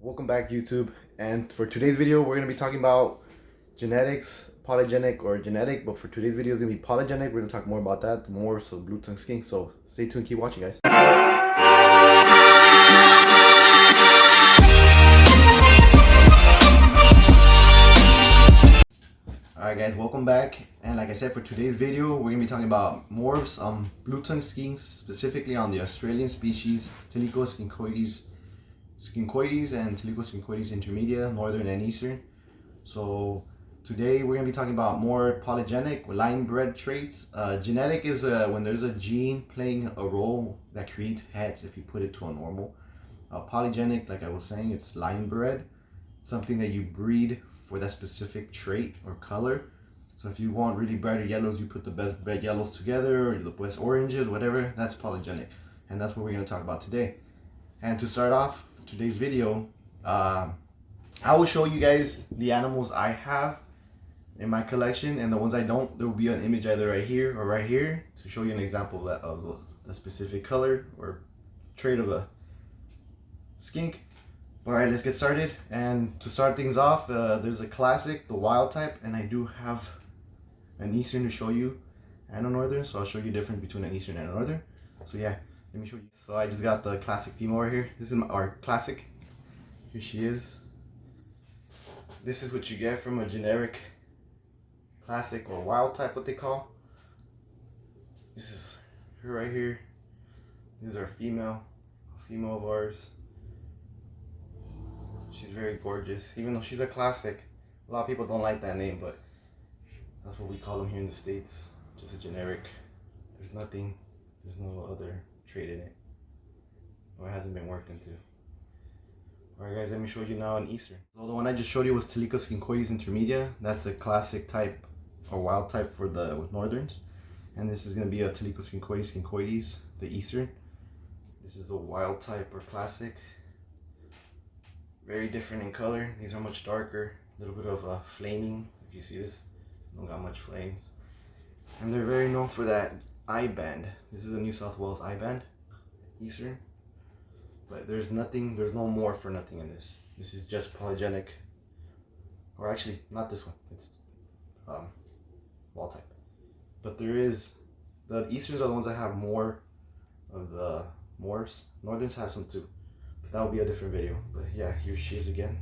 Welcome back, YouTube. And for today's video, we're going to be talking about genetics, polygenic or genetic. But for today's video, it's going to be polygenic. We're going to talk more about that, more so blue tongue skink. So stay tuned, keep watching, guys. Alright guys, welcome back. And like I said, for today's video, we're going to be talking about morphs, blue tongue skinks, specifically on the Australian species Tilico skinkoides and Tilico skinkoides intermedia, northern and eastern. So today we're going to be talking about more polygenic, line bred traits. Genetic is when there's a gene playing a role that creates heads if you put it to a normal. Polygenic, like I was saying, it's line bred, something that you breed for that specific trait or color. So if you want really brighter yellows, you put the best red yellows together, or the best oranges, whatever. That's polygenic, and that's what we're going to talk about today. And to start off today's video, I will show you guys the animals I have in my collection, and the ones I don't, there will be an image either right here or right here to show you an example of the specific color or trait of a skink. All right, let's get started. And to start things off, there's a classic, the wild type, and I do have an eastern to show you and a northern, so I'll show you the difference between an eastern and a northern. So yeah, let me show you. So I just got the classic female right here. This is our classic. Here she is. This is what you get from a generic classic or wild type, what they call. This is her right here. This is our female of ours. She's very gorgeous, even though she's a classic. A lot of people don't like that name, but that's what we call them here in the States. Just a generic. There's no other trait in it, or it hasn't been worked into. Alright guys, let me show you now an eastern. So the one I just showed you was Tilico skinkoides intermedia. That's a classic type or wild type for the northerns. And this is going to be a Tilico skinkoides, the eastern. This is the wild type or classic. Very different in color. These are much darker, a little bit of flaming. If you see this, don't got much flames. And they're very known for that eye band. This is a New South Wales eye band, eastern. But there's no morph for nothing in this. This is just polygenic. Or actually, not this one. It's wild type. But there is, the easterns are the ones that have more of the morphs. Northerns have some too. But that will be a different video. But yeah, here she is again.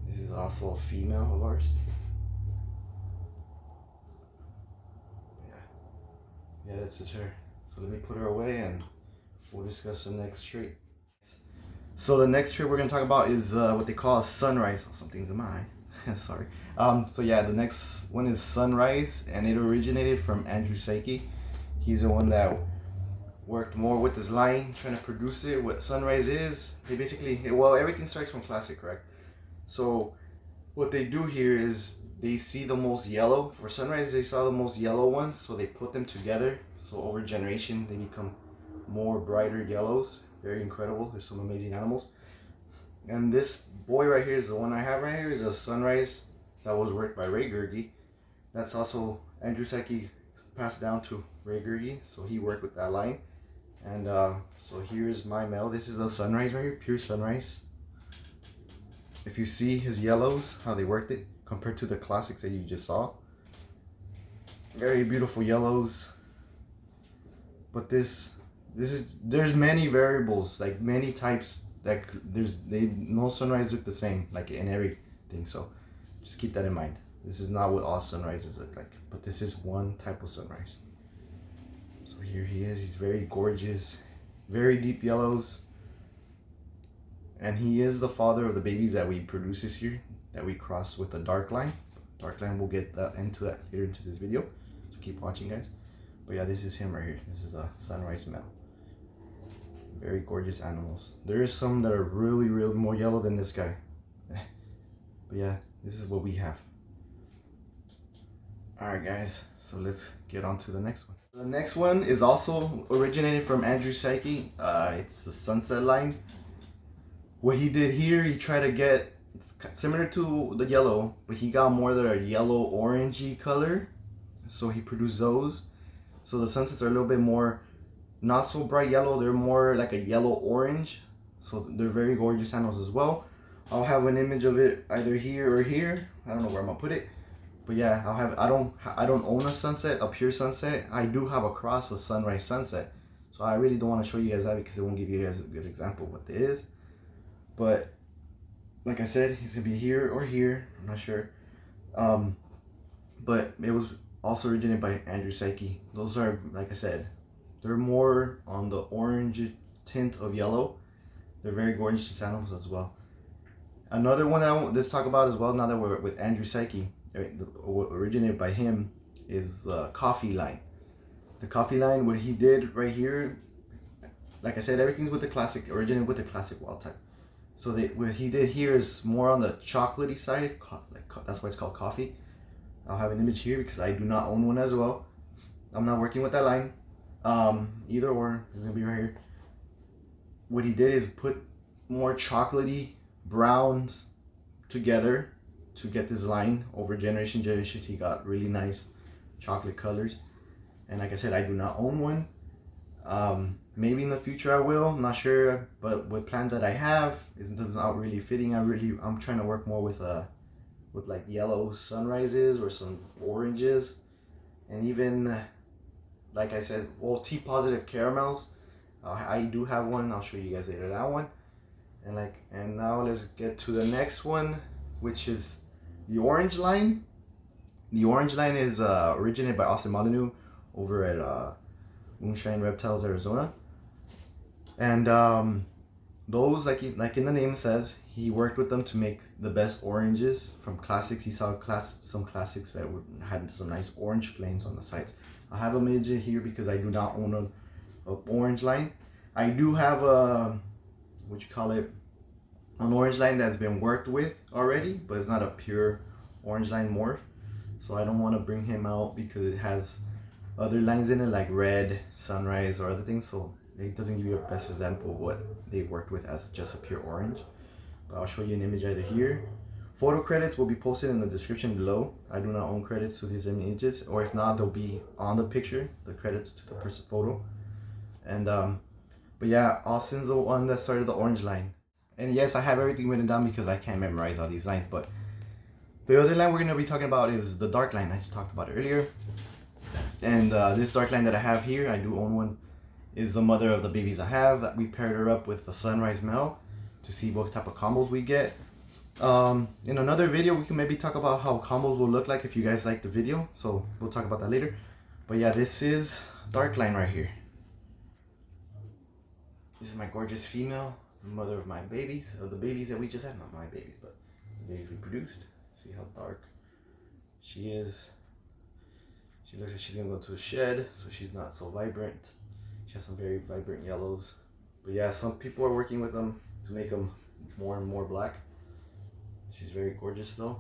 This is also a female of ours. Yeah, that's just her. So let me put her away and we'll discuss the next trait. So the next trait we're going to talk about is what they call a sunrise. Oh, something's in my eye. Sorry. So yeah, the next one is sunrise, and it originated from Andrew Psyche. He's the one that worked more with this line, trying to produce it. What sunrise is, they basically, well, everything starts from classic, correct? So what they do here is they see the most yellow. For sunrise, they saw the most yellow ones, so they put them together. So over generation, they become more brighter yellows. Very incredible. There's some amazing animals. And this boy right here is the one I have right here, is a sunrise that was worked by Ray Gerge. That's also Andrew Psyche passed down to Ray Gerge, so he worked with that line. And so here's my male. This is a sunrise right here, pure sunrise. If you see his yellows, how they worked it compared to the classics that you just saw, very beautiful yellows. But this is, there's many variables, like many types, that no sunrise look the same, like in everything. So just keep that in mind. This is not what all sunrises look like, but this is one type of sunrise. So here he is. He's very gorgeous, very deep yellows, and he is the father of the babies that we produce this year, that we crossed with the dark line. Dark line, we'll get into that later into this video, so keep watching, guys. But yeah, this is him right here. This is a sunrise male. Very gorgeous animals. There is some that are really more yellow than this guy. But yeah, this is what we have. Alright guys, so let's get on to the next one. The next one is also originated from Andrew Psyche. It's the sunset line. What he did here, he tried to get similar to the yellow, but he got more of the yellow orangey color. So he produced those. So the sunsets are a little bit more, not so bright yellow, they're more like a yellow orange. So they're very gorgeous animals as well. I'll have an image of it either here or here. I don't know where I'm gonna put it, but yeah, I'll have. I don't own a sunset, a pure sunset. I do have a cross, a sunrise sunset. So I really don't want to show you guys that because it won't give you guys a good example of what it is. But like I said, it's gonna be here or here. I'm not sure. But it was also originated by Andrew Psyche. Those are, like I said, they're more on the orange tint of yellow. They're very gorgeous animals as well. Another one that I want to talk about as well, now that we're with Andrew Psyche, originated by him, is the coffee line. The coffee line, what he did right here, like I said, everything's with the classic, originated with the classic wild type. So what he did here is more on the chocolatey side, that's why it's called coffee. I'll have an image here because I do not own one as well. I'm not working with that line. Either or, it's gonna be right here. What he did is put more chocolatey browns together to get this line over generations. He got really nice chocolate colors. And like I said, I do not own one. Maybe in the future I will, I'm not sure, but with plans that I have, it's not really fitting. I'm trying to work more with like yellow sunrises or some oranges, and even like I said, well, T positive caramels. I do have one. I'll show you guys later that one. And now let's get to the next one, which is the orange line. The orange line is originated by Austin Molyneux over at Moonshine Reptiles, Arizona. And those, like in the name says, he worked with them to make the best oranges from classics. He saw some classics that had some nice orange flames on the sides. I have a image here because I do not own an orange line. I do have an orange line that's been worked with already, but it's not a pure orange line morph. So I don't want to bring him out because it has other lines in it like red, sunrise, or other things. So it doesn't give you a best example of what they worked with as just a pure orange. But I'll show you an image either here. Photo credits will be posted in the description below. I do not own credits to these images, or if not, they'll be on the picture, the credits to the person photo. And but yeah, Austin's the one that started the orange line. And yes, I have everything written down because I can't memorize all these lines. But the other line we're going to be talking about is the dark line. I just talked about it earlier. And this dark line that I have here, I do own one, is the mother of the babies I have. That we paired her up with the sunrise male to see what type of combos we get. In another video, we can maybe talk about how combos will look like if you guys like the video. So we'll talk about that later. But yeah, this is dark line right here. This is my gorgeous female, mother of my babies, of the babies that we just had. Not my babies, but the babies we produced. See how dark she is. She looks like she's gonna go to a shed, so she's not so vibrant. She has some very vibrant yellows. But yeah, some people are working with them to make them more and more black. She's very gorgeous though.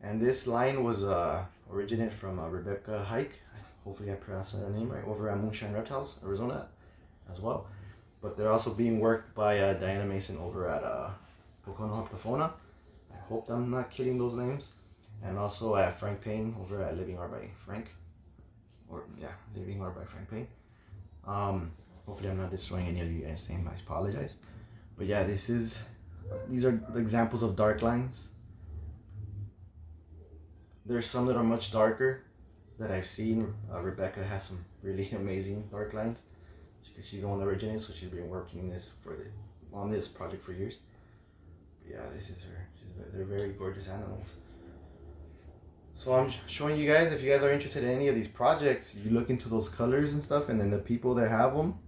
And this line was originated from Rebecca Hike. Hopefully I pronounced her name right, over at Moonshine Reptiles, Arizona as well. But they're also being worked by Diana Mason over at Pocono Hoptafona. I hope I'm not killing those names. And also at Frank Payne over at Living Art by Frank. Living Art by Frank Payne. Hopefully I'm not destroying any of you guys' name. I apologize. But yeah, these are examples of dark lines. There's some that are much darker that I've seen. Rebecca has some really amazing dark lines. Because she's the one that originated, so she's been working on this project for years. But yeah, this is her. They're very gorgeous animals. So I'm showing you guys, if you guys are interested in any of these projects, you look into those colors and stuff, and then the people that have them,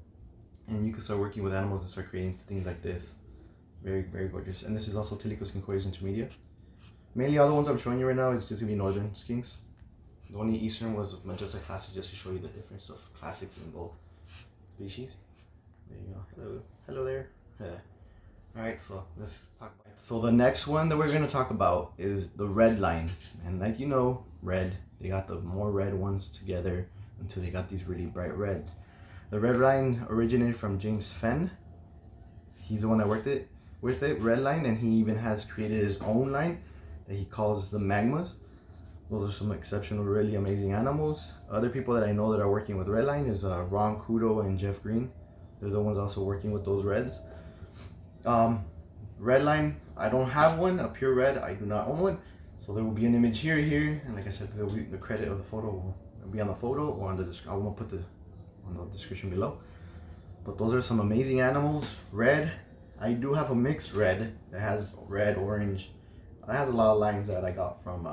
and you can start working with animals and start creating things like this. Very, very gorgeous. And this is also Tilico Skinkoides intermedia. Mainly all the ones I'm showing you right now is just gonna be northern skinks. The only eastern was just a classic, just to show you the difference of classics in both species. There you go. Hello there. Alright, so let's talk about it. So the next one that we're going to talk about is the red line. And like you know, red, they got the more red ones together until they got these really bright reds. The red line originated from James Fenn. He's the one that worked with it, red line, and he even has created his own line that he calls the magmas. Those are some exceptional, really amazing animals. Other people that I know that are working with redline is Ron Kudo and Jeff Green. They're the ones also working with those reds. Red line, I don't have one. A pure red, I do not own one. So there will be an image here, and like I said, there will be the credit of the photo will be on the photo or on the description. I will put the on the description below. But those are some amazing animals. Red, I do have a mixed red that has red, orange. That has a lot of lines that I got from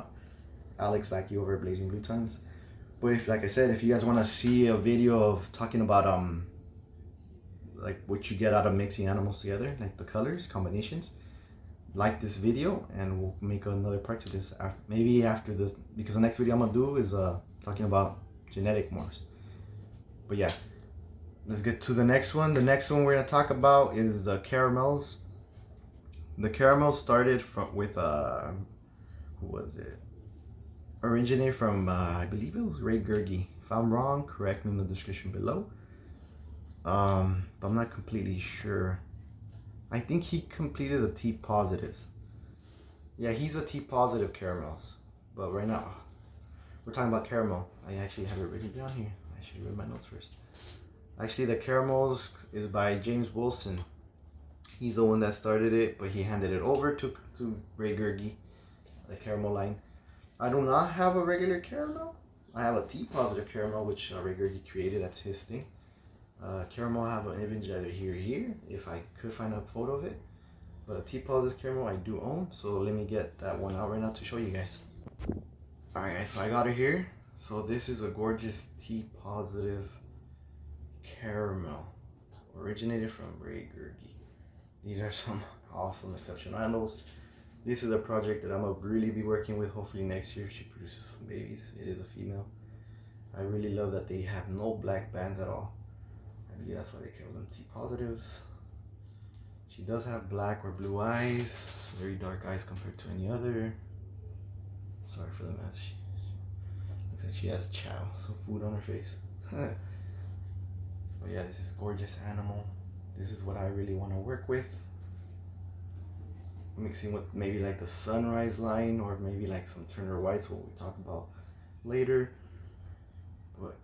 Alex Lackey over at Blazing Blue Tongues. But if, like I said, if you guys want to see a video of talking about like what you get out of mixing animals together, like the colors combinations, like this video, and we'll make another part to this after, maybe after this, because the next video I'm gonna do is talking about genetic morphs. But yeah, let's get to the next one. The next one we're gonna talk about is the caramels. The caramels started with who was it? Originated from I believe it was Ray Gerge. If I'm wrong, correct me in the description below. But I'm not completely sure. I think he completed a T positives. Yeah, he's a T positive caramels. But right now, we're talking about caramel. I actually have it written down here. I should read my notes first. Actually, the caramels is by James Wilson. He's the one that started it, but he handed it over to Ray Gerge, the caramel line. I do not have a regular caramel. I have a T positive caramel, which Ray Gerge created. That's his thing. Caramel, I have an image either here, if I could find a photo of it. But a T positive caramel I do own, so let me get that one out right now to show you guys. Alright guys, so I got it here. So this is a gorgeous T positive caramel, originated from Ray Gerge. These are some awesome exceptional animals. This is a project that I'm gonna really be working with hopefully next year. She produces some babies. It is a female. I really love that they have no black bands at all. I believe that's why they call them T positives. She does have black or blue eyes, very dark eyes compared to any other. Sorry for the mess. She looks like she has chow, some food on her face. But yeah, this is gorgeous animal. This is what I really want to work with. Mixing with maybe like the sunrise line or maybe like some Turner Whites, what we talk about later. But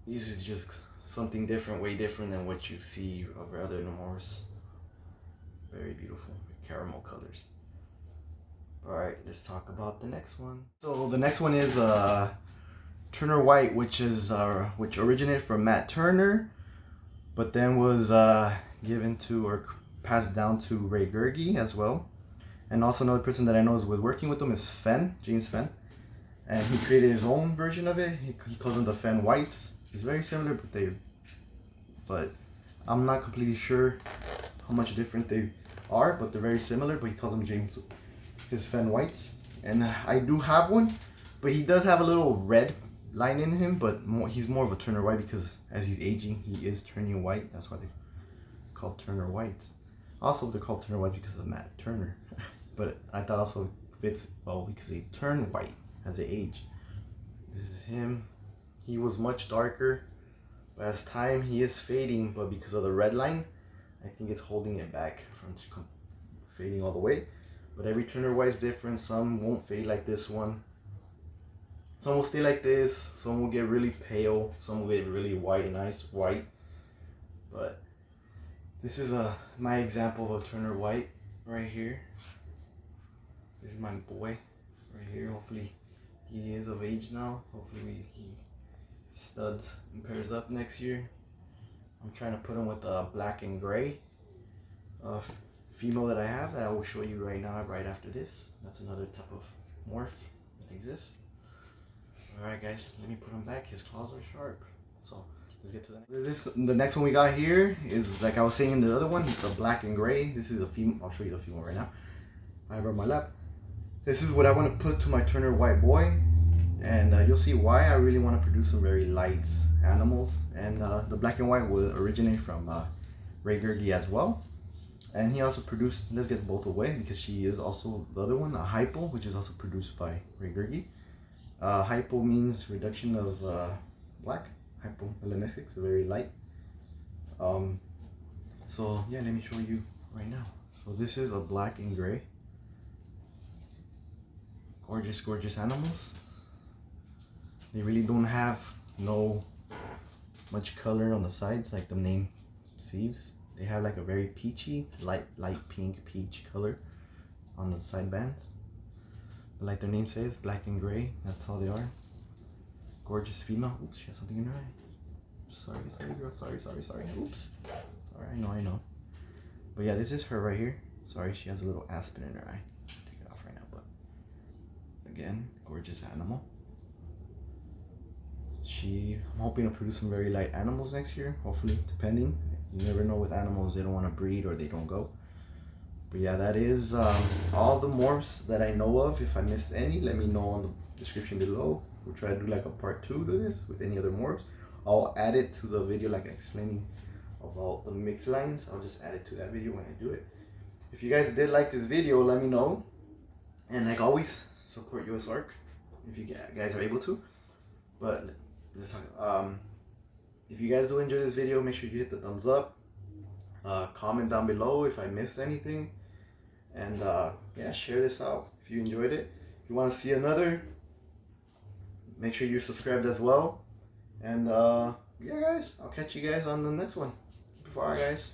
this is just something different, way different than what you see of other morphs. Very beautiful, caramel colors. Alright, let's talk about the next one. So the next one is Turner White, which originated from Matt Turner, but then was given to or passed down to Ray Gerge as well. And also another person that I know is working with them is James Fenn. And he created his own version of it. He calls them the Fenn Whites. It's very similar, but I'm not completely sure how much different they are, but they're very similar. But he calls them his Fenn Whites. And I do have one, but he does have a little red line in him, but he's more of a Turner White because as he's aging, he is turning white. That's why they're called Turner Whites. Also, they're called Turner Whites because of Matt Turner. But I thought also fits well because they turn white as they age. This is him. He was much darker, but as time he is fading, but because of the red line, I think it's holding it back from fading all the way. But every Turner White is different. Some won't fade like this one. Some will stay like this. Some will get really pale. Some will get really white, nice white. But this is my example of a Turner White right here. This is my boy right here. Hopefully he is of age now. Hopefully he studs and pairs up next year. I'm trying to put him with a black and gray female that I have that I will show you right now, right after this. That's another type of morph that exists. Alright guys, let me put him back. His claws are sharp. So let's get to the next one we got here is, like I was saying in the other one, the black and gray. This is a female. I'll show you the female right now. I have her on my lap. This is what I want to put to my Turner White boy, and you'll see why I really want to produce some very light animals. And the black and white will originate from Ray Gerge as well. And he also produced, let's get both away because she is also the other one, a hypo, which is also produced by Ray Gerge. Hypo means reduction of black. Hypomelanistic, so very light. So yeah, let me show you right now. So this is a black and gray. Gorgeous, gorgeous animals. They really don't have much color on the sides like the name perceives. They have like a very peachy, light pink peach color on the side bands. But like their name says, black and gray. That's all they are. Gorgeous female. Oops, she has something in her eye. Sorry girl. Sorry. Oops. Sorry, I know. But yeah, this is her right here. Sorry, she has a little aspen in her eye. Take it off right now, but again, gorgeous animal. I'm hoping to produce some very light animals next year, hopefully, depending. You never know with animals, they don't want to breed or they don't go. But yeah, that is all the morphs that I know of. If I missed any, let me know in the description below. We'll try to do like a part 2 to this with any other morphs. I'll add it to the video, like explaining about the mix lines. I'll just add it to that video when I do it. If you guys did like this video, let me know. And like always, support US Arc if you guys are able to. But let's talk. If you guys do enjoy this video, make sure you hit the thumbs up. Comment down below if I missed anything. And yeah, share this out if you enjoyed it. If you want to see another, make sure you're subscribed as well. And yeah guys, I'll catch you guys on the next one. Keep it far, guys.